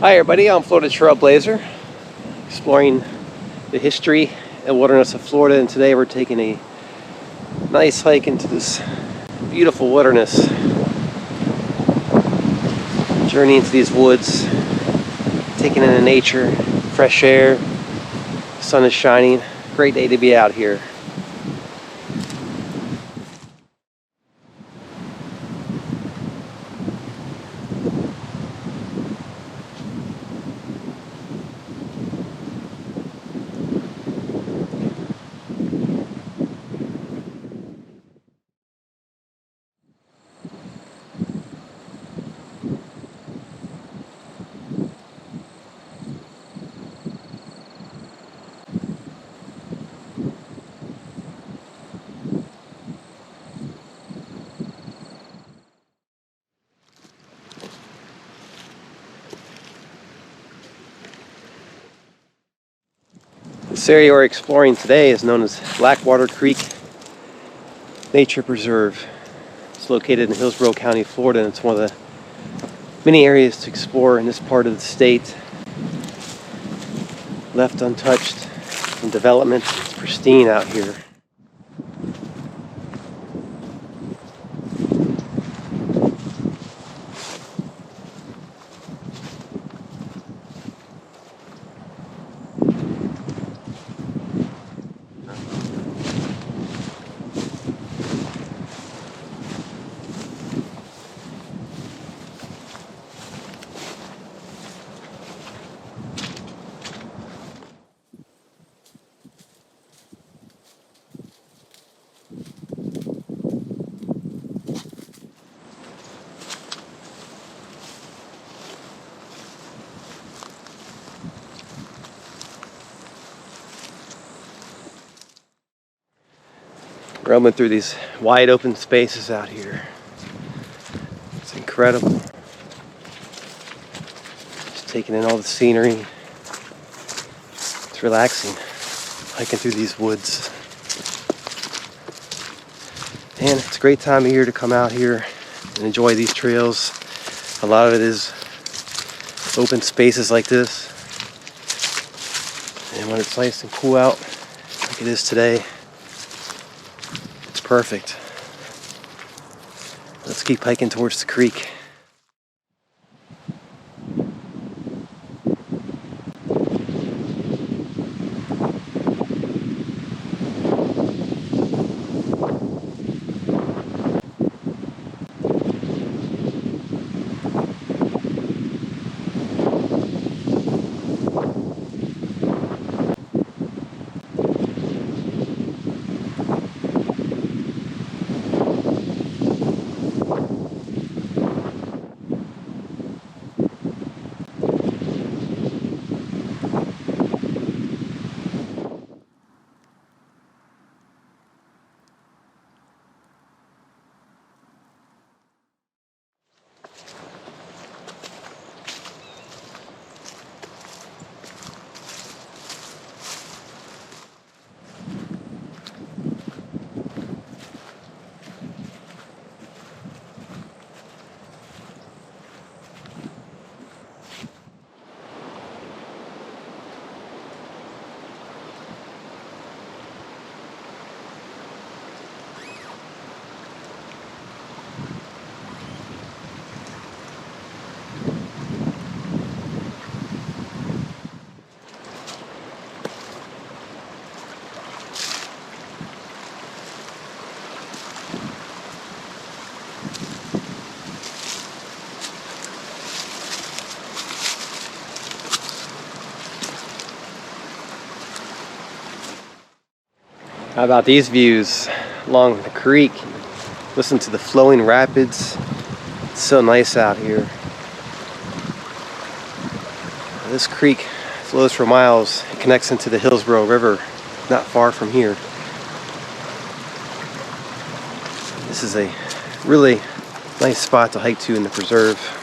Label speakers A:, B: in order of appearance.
A: Hi everybody, I'm Florida Trailblazer, exploring the history and wilderness of Florida, and today we're taking a nice hike into this beautiful wilderness, journey into these woods, taking in the nature, fresh air, the sun is shining, great day to be out here. This area we're exploring today is known as Blackwater Creek Nature Preserve. It's located in Hillsborough County, Florida, and it's one of the many areas to explore in this part of the state. Left untouched from development, it's pristine out here. Roaming through these wide open spaces out here. It's incredible. Just taking in all the scenery. It's relaxing, hiking through these woods. And it's a great time of year to come out here and enjoy these trails. A lot of it is open spaces like this. And when it's nice and cool out, like it is today, perfect. Let's keep hiking towards the creek. How about these views along the creek? Listen to the flowing rapids. It's so nice out here. This creek flows for miles. It connects into the Hillsborough River, not far from here. This is a really nice spot to hike to in the preserve.